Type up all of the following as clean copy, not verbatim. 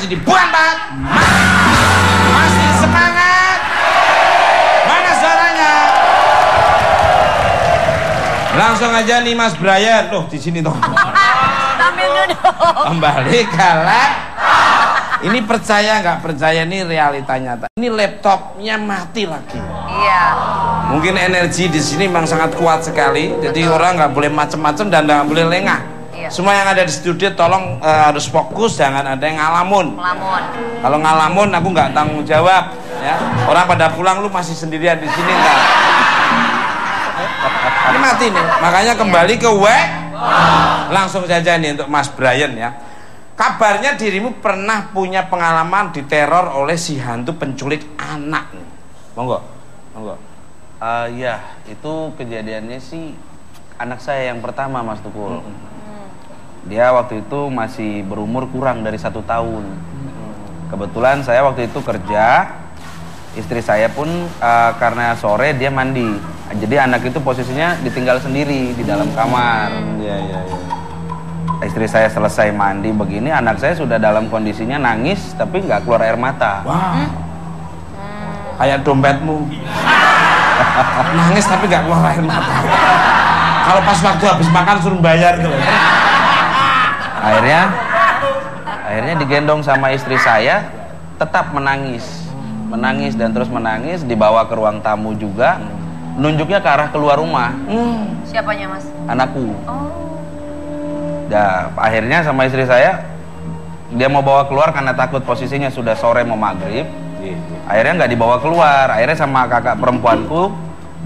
masih dibuang Pak. Masih semangat. Mana suaranya? Langsung aja nih Mas Brian. Loh di sini toh. Sambil duduk. Kembali kalah. Ini percaya nggak percaya, ini realita nyata. Ini laptopnya mati lagi. Iya. Mungkin energi di sini memang sangat kuat sekali. Jadi orang nggak boleh macem-macem dan nggak boleh lengah. Iya. Semua yang ada di studio tolong harus fokus, jangan ada yang ngalamun. Ngelamun. Kalau ngalamun aku nggak tanggung jawab. Ya. Orang pada pulang, lu masih sendirian di sini nggak? Ini mati nih. Makanya kembali ke langsung saja nih untuk Mas Brian ya. Kabarnya dirimu pernah punya pengalaman diteror oleh si hantu penculik anak. Monggo, monggo. Ya, itu kejadiannya sih anak saya yang pertama, Mas Tukul. Dia waktu itu masih berumur kurang dari 1 tahun. Kebetulan saya waktu itu kerja, istri saya pun karena sore dia mandi. Jadi anak itu posisinya ditinggal sendiri di dalam kamar. Iya, iya, iya. Istri saya selesai mandi begini, anak saya sudah dalam kondisinya nangis tapi nggak keluar air mata. Wah, kayak dompetmu. Nangis tapi nggak keluar air mata. Kalau pas waktu habis makan suruh bayar gitu. Akhirnya digendong sama istri saya, tetap menangis dan terus menangis, dibawa ke ruang tamu juga, nunjuknya ke arah keluar rumah. Siapanya Mas? Anakku. Oh. Nah, akhirnya sama istri saya, dia mau bawa keluar karena takut posisinya sudah sore mau maghrib. Akhirnya nggak dibawa keluar. Akhirnya sama kakak perempuanku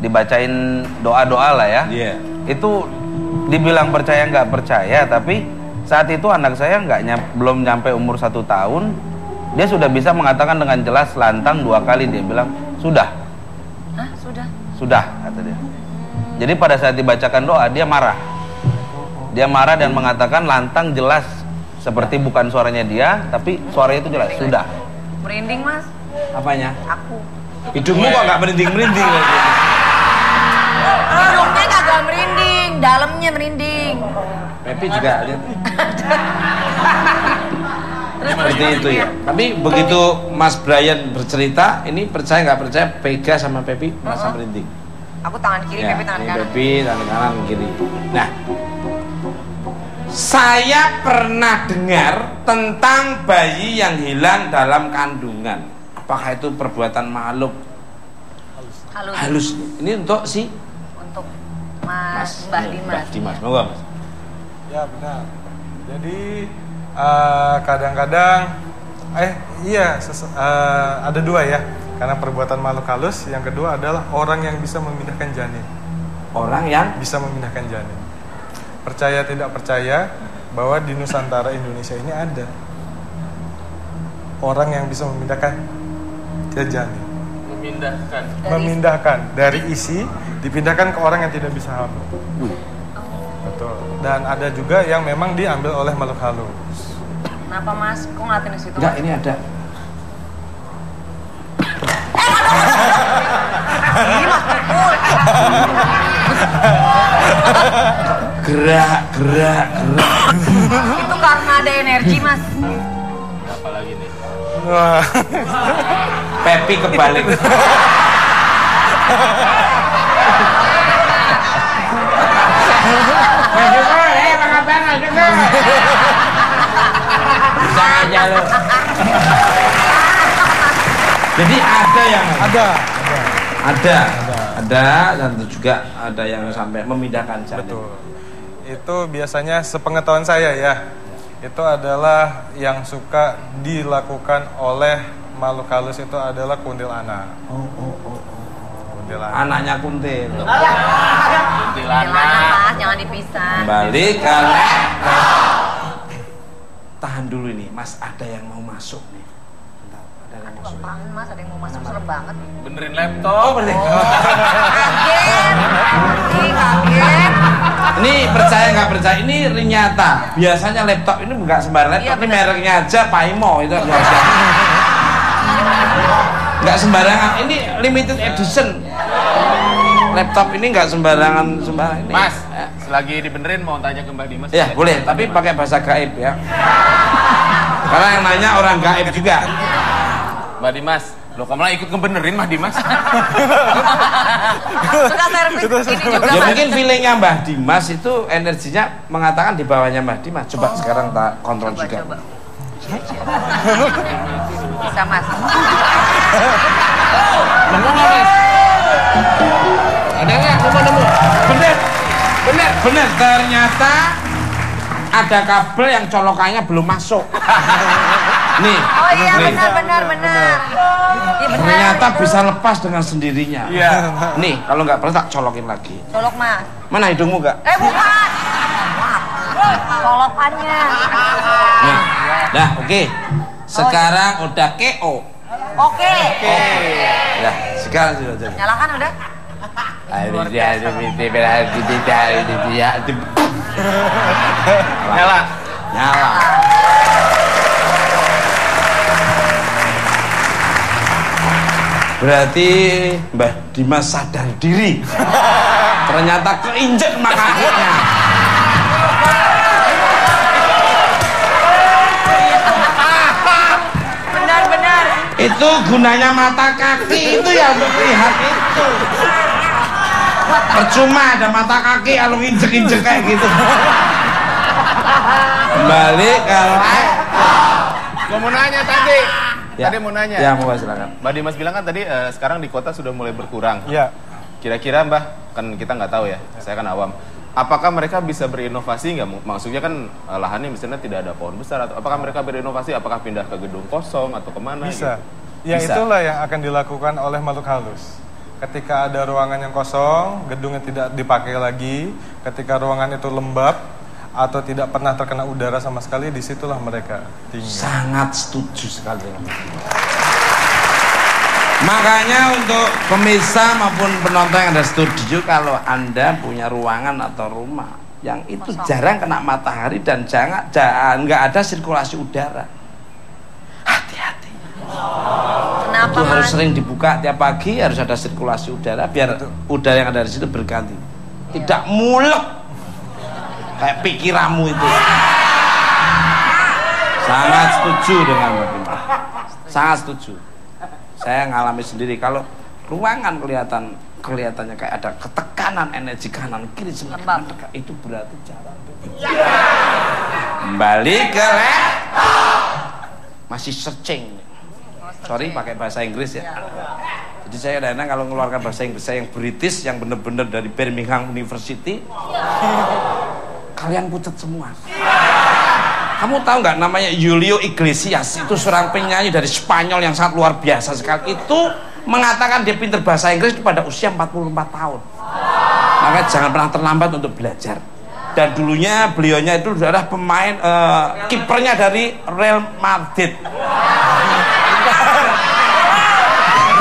dibacain doa-doa lah ya. Itu dibilang percaya nggak percaya, tapi saat itu anak saya belum nyampe umur 1 tahun, dia sudah bisa mengatakan dengan jelas lantang 2 kali. Dia bilang sudah. Hah, Sudah kata dia. Jadi pada saat dibacakan doa dia marah. Dia marah dan mengatakan lantang jelas seperti bukan suaranya dia, tapi suaranya itu jelas. Sudah. Merinding Mas. Apanya? Aku. Hidungmu kok nggak merinding-merinding lagi? Hidungnya kagak merinding, dalamnya merinding. Pepi juga lihat. Seperti itu ya. Tapi begitu Mas Brian bercerita, ini percaya nggak percaya, Pega sama Pepi merasa merinding. Aku tangan kiri, Ya, Pepi tangan ini kanan. Pepi tangan kanan kiri. Nah, saya pernah dengar tentang bayi yang hilang dalam kandungan. Apakah itu perbuatan makhluk halus? Ini untuk Untuk Mas Mbah Dimas. Mbah Dimas, monggo Mas. Ya benar. Jadi kadang-kadang ada 2 ya. Karena perbuatan makhluk halus, yang kedua adalah orang yang bisa memindahkan janin. Orang yang Bisa memindahkan janin. Percaya tidak percaya bahwa di Nusantara Indonesia ini ada orang yang bisa memindahkan janin. Memindahkan dari isi dipindahkan ke orang yang tidak bisa hamil. Betul. Dan ada juga yang memang diambil oleh makhluk halus. Kenapa Mas? Kok ngeliatin di situ? enggak, ini ada. Gerak. Itu karena ada energi Mas. Apalagi nih. Wah. Pepi kebalik. Bisa aja lo. Jadi ada yang ada dan juga ada yang sampai memindahkan janin. Betul. Itu biasanya sepengetahuan saya ya. Itu adalah yang suka dilakukan oleh makhluk halus itu adalah kuntilanak. Kuntilanak. Anaknya kuntil. Kuntilanak Mas, jangan dipisah. Kembali ke tahan dulu ini, Mas, ada yang mau masuk nih. Bentar, ada yang mau masuk. Apaan Mas, ada yang mau masuk, serem banget. Benerin laptop. Kaget. Ini percaya nggak percaya, ini ternyata biasanya laptop ini nggak sembarang laptop, Iya, ini bener. mereknya aja Paimo itu biasa. Nggak sembarangan, ini limited edition. Laptop ini nggak sembarangan ini. Mas, selagi dibenerin mau tanya ke Mbak Dimas. Ya boleh, tapi pakai bahasa gaib ya. Karena yang nanya orang gaib juga. Mbak Dimas, lo kamu lah ikut ngebenerin Mbak Dimas. Suka servis ini juga. Ya Mas. mungkin feelingnya Mbah Dimas itu energinya mengatakan di bawahnya Mbah Dimas. Coba sekarang tak kontrol Coba, juga. coba. Bisa Mas. Nemu nggak Mas? Ada nggak? Coba nemu. Bener. Ternyata ada kabel yang colokannya belum masuk. Nih. Oh iya nih. benar. Iya benar. Ternyata bisa lepas dengan sendirinya. Iya. Nih, kalau nggak perlu tak colokin lagi. Colok Mas. Mana hidungmu gak? Bukan. Colokannya. Nah, oke. Sekarang udah KO. Oke. Ya, sekarang sudah jadi. Nyalakan udah? Nyala. Nyala. Berarti Mbah Dimas sadar diri. Ternyata keinjek makanya. Benar. Itu gunanya mata kaki itu ya untuk lihat itu. Percuma ada mata kaki kalau injek-injek kayak gitu. Kembali ke live. Gue mau nanya tadi. Ya. Tadi mau nanya. Ya, mau silakan. Mbak Dimas bilang kan tadi sekarang di kota sudah mulai berkurang. Iya. Kira-kira Mbah, kan kita nggak tahu ya, saya kan awam. Apakah mereka bisa berinovasi nggak? Maksudnya kan lahannya misalnya tidak ada pohon besar, atau apakah mereka berinovasi? Apakah pindah ke gedung kosong atau kemana? Bisa. Gitu? Ya Bisa. itulah yang akan dilakukan oleh makhluk halus. Ketika ada ruangan yang kosong, gedung yang tidak dipakai lagi, ketika ruangan itu lembab atau tidak pernah terkena udara sama sekali, disitulah mereka tinggal. Sangat setuju sekali dengan itu. Makanya untuk pemirsa maupun penonton yang ada studio, kalau Anda punya ruangan atau rumah yang itu jarang kena matahari dan jangan nggak ada sirkulasi udara, hati-hati. Kenapa Itu harus Mas? sering dibuka tiap pagi, harus ada sirkulasi udara biar udara yang ada di situ berganti, tidak mulek kayak pikiranmu itu. Sangat setuju dengan Mbak Bima. Sangat setuju. Saya ngalami sendiri kalau ruangan kelihatannya kayak ada ketekanan energi kanan kiri semakin mendekat, itu berarti jalan. Kembali ke masih searching. Sorry pakai bahasa Inggris ya. Jadi saya kadang kalau mengeluarkan bahasa Inggris saya yang British, yang bener-bener dari Birmingham University, kalian pucat semua. Kamu tahu nggak namanya Julio Iglesias? Itu seorang penyanyi dari Spanyol yang sangat luar biasa sekali. Itu mengatakan dia pintar bahasa Inggris pada usia 44 tahun. Maka jangan pernah terlambat untuk belajar. Dan dulunya beliaunya itu adalah pemain kipernya dari Real Madrid.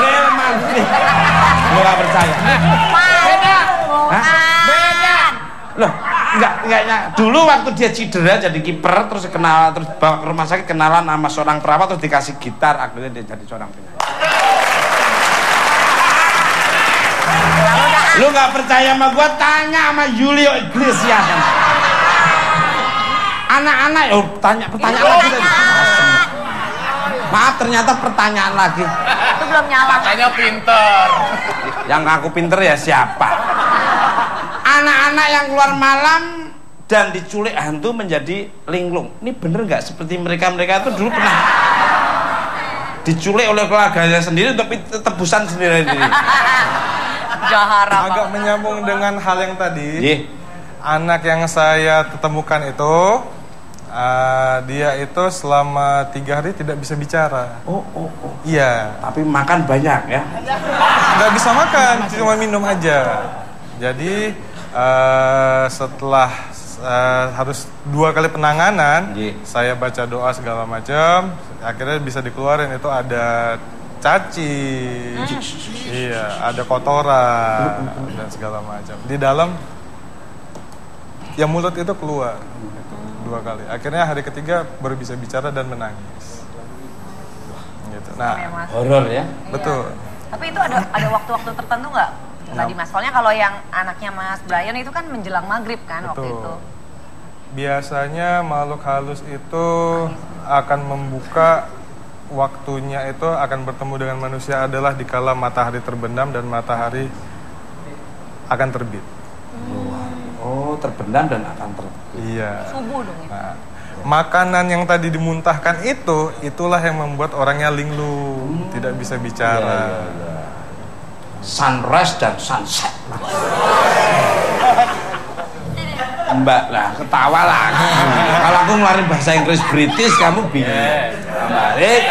Real Madrid. Lu nggak percaya? Beda. Loh, enggak. Dulu waktu dia cedera jadi kiper, terus bawa ke rumah sakit, kenalan sama seorang perawat, terus dikasih gitar, akhirnya dia jadi seorang penyanyi. Lu nggak percaya sama gua, tanya sama Julio Iglesias. Anak-anak, tanya pertanyaan lagi tadi. Maaf, ternyata pertanyaan lagi. Itu belum nyala. Katanya pinter. Yang ngaku pinter ya siapa? Anak-anak yang keluar malam dan diculik hantu menjadi linglung. Ini bener nggak seperti mereka itu dulu pernah diculik oleh keluarganya sendiri untuk tebusan sendiri. Jahara. Agak menyambung dengan hal yang tadi. Iya. Anak yang saya temukan itu, dia itu selama 3 hari tidak bisa bicara. Oh. Iya. Tapi makan banyak ya. Nggak bisa makan, cuma minum aja. Jadi setelah harus 2 kali penanganan, saya baca doa segala macam, akhirnya bisa dikeluarin. Itu ada cacing, iya, ada kotoran dan segala macam. Di dalam, ya mulut itu keluar gitu, 2 kali. Akhirnya hari ketiga baru bisa bicara dan menangis. Gitu. Nah, Horor ya. betul. Tapi itu ada waktu-waktu tertentu nggak? Tadi Mas, soalnya kalau yang anaknya Mas Brian itu kan menjelang maghrib kan waktu Betul. itu. Biasanya makhluk halus itu akan membuka waktunya itu akan bertemu dengan manusia adalah dikala matahari terbenam dan matahari akan terbit. Oh, terbenam dan akan terbit. Iya. Subuh dong ya. Nah, makanan yang tadi dimuntahkan itulah yang membuat orangnya linglung, tidak bisa bicara. Sunrise dan sunset. Mbak lah, ketawa lah. Kalau aku ngeluarin bahasa Inggris British, kamu bingung. Balik,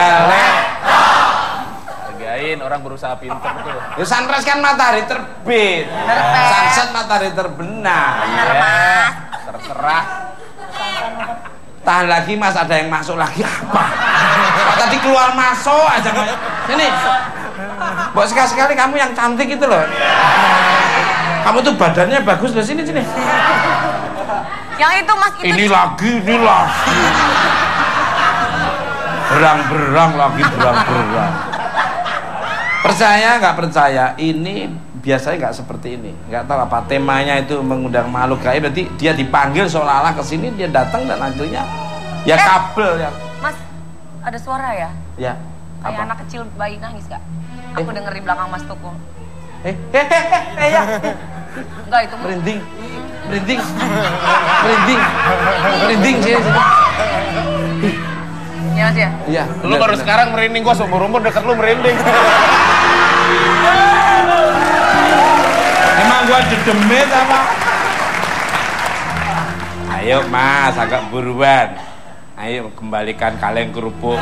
Hargain orang berusaha pinter tuh. ya sunrise kan matahari terbit. Sunset matahari terbenam. Bener Mas. Terserah. Tahan lagi Mas, ada yang masuk lagi apa? Kok tadi keluar masuk aja. Sini. Buat sekali-sekali kamu yang cantik itu loh. Kamu tuh badannya bagus loh, sini. Yang itu Mas itu. Ini lagi. Berang-berang lagi, berang-berang. Percaya nggak percaya, ini biasanya nggak seperti ini. Nggak tahu apa temanya itu mengundang makhluk gaib. Berarti dia dipanggil seolah-olah ke sini, dia datang dan akhirnya ya kabel ya. Mas, ada suara ya? Ya. Kayak Apa? anak kecil bayi nangis gak? Aku denger di belakang Mas Tukul. Ya. Enggak itu Merinding sini. ya Mas ya? Iya. Lu baru sekarang merinding, gua seumur-umur deket lu merinding. Emang gua dedemit apa? Ayo Mas, agak buruan. Ayo kembalikan kaleng kerupuk.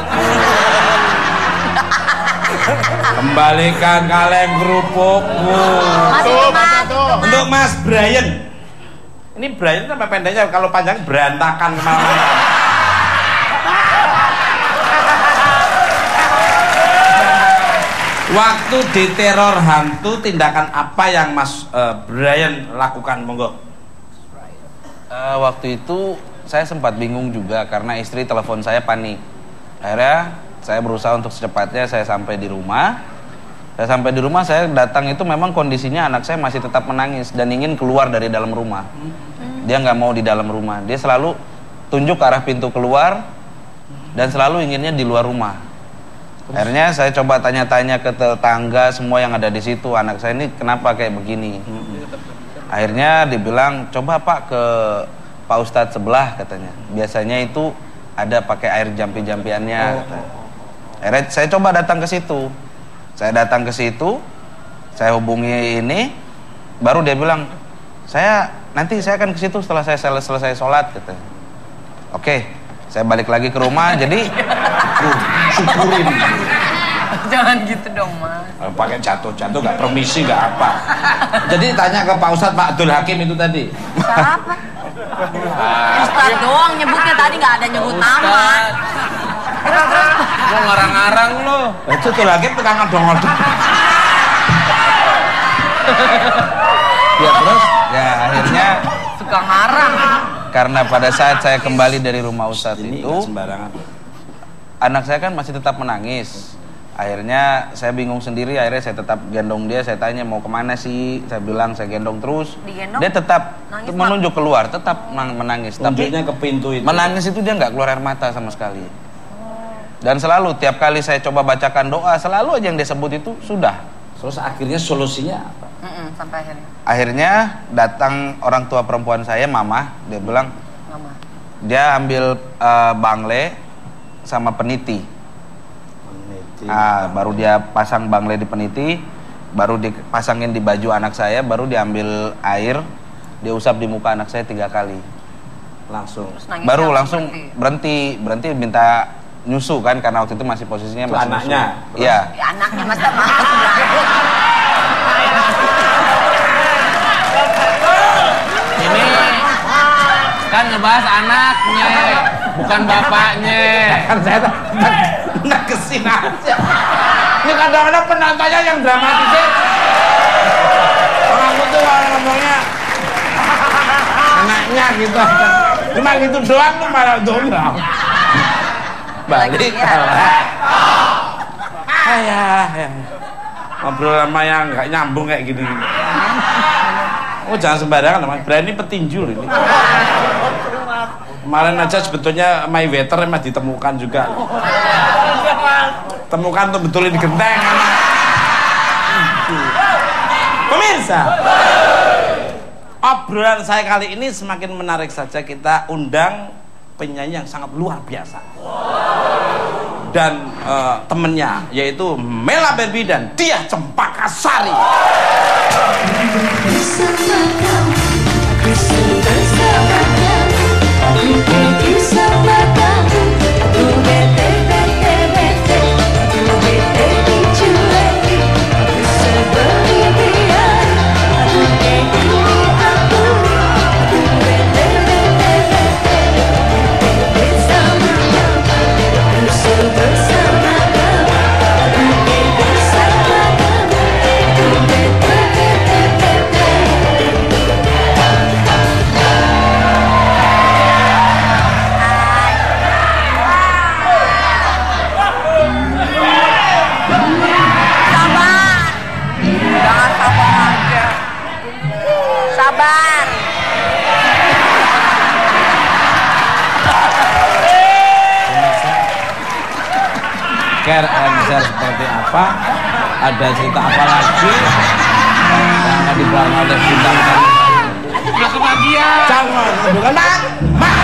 Kembalikan kaleng kerupukku. Mas, Untuk Mas Brian. Ini Brian sampai pendeknya, kalau panjang berantakan kemana-mana. Waktu diteror hantu, tindakan apa yang Mas Brian lakukan? Monggo. Waktu itu saya sempat bingung juga karena istri telepon saya panik. Akhirnya saya berusaha untuk secepatnya saya sampai di rumah. Saya sampai di rumah, saya datang itu memang kondisinya anak saya masih tetap menangis dan ingin keluar dari dalam rumah. Dia nggak mau di dalam rumah. Dia selalu tunjuk ke arah pintu keluar dan selalu inginnya di luar rumah. Akhirnya saya coba tanya-tanya ke tetangga semua yang ada di situ, anak saya ini kenapa kayak begini. Akhirnya dibilang, coba Pak ke Pak Ustadz sebelah katanya. Biasanya itu ada pakai air jampi-jampiannya. Akhirnya saya coba datang ke situ. Saya datang ke situ, saya hubungi ini, baru dia bilang, nanti saya akan ke situ setelah saya selesai sholat katanya. Oke, saya balik lagi ke rumah, jadi Syukurin. jangan gitu dong Mas. Pakai jatuh-jatuh nggak permisi nggak apa. Jadi tanya ke Pak Ustadz, Pak Abdul Hakim itu tadi. Siapa? Ustadz doang nyebutnya, tadi nggak ada nyebut nama. Terus. Gua ngarang-ngarang lu. Itu Abdul Hakim tukang ngodong-ngodong. Ya terus? ya akhirnya Suka ngarang. karena pada saat saya kembali dari rumah Ustadz Ini itu, nggak sembarangan. anak saya kan masih tetap menangis. Akhirnya saya bingung sendiri, akhirnya saya tetap gendong dia, saya tanya mau kemana sih, saya bilang saya gendong terus. Digendong? Dia tetap Nangis, menunjuk keluar, tetap menangis. Tunjuknya Tapi ke pintu itu. menangis itu dia nggak keluar air mata sama sekali. Dan selalu tiap kali saya coba bacakan doa, selalu aja yang dia sebut itu sudah. Terus akhirnya solusinya apa? Sampai akhirnya. Akhirnya datang orang tua perempuan saya, mama, dia bilang Mama. dia ambil bangle sama peniti. Baru dia pasang bangle di peniti, baru dipasangin di baju anak saya, baru diambil air, dia usap di muka anak saya 3 kali. Langsung. Terus nangisnya Baru langsung langsung berhenti minta nyusu kan, karena waktu itu masih posisinya Itu masih anaknya? nyusu. Iya. Ya, anaknya Mas Mas. Ini kan ngebahas anaknya, bukan bapaknya. Kan saya negesin aja. Ini kadang-kadang penontonnya yang dramatisir. Orang itu kalau ngomongnya anaknya gitu aja. Cuma gitu doang lu malah dongeng. Balik kalah. Ayah. Ngobrol sama yang nggak nyambung kayak gini. Oh jangan sembarangan Mas, berani petinju ini. Kemarin aja sebetulnya my waiter emang ditemukan juga. Temukan tuh betulin di genteng. Pemirsa, obrolan saya kali ini semakin menarik saja. Kita undang penyanyi yang sangat luar biasa dan temennya yaitu Mela Barbie dan Diah Cempakasari. Sabar. Care and share seperti apa? Ada cerita apa lagi yang akan dibawa oleh bintang tamu? Jangan, bukan mak.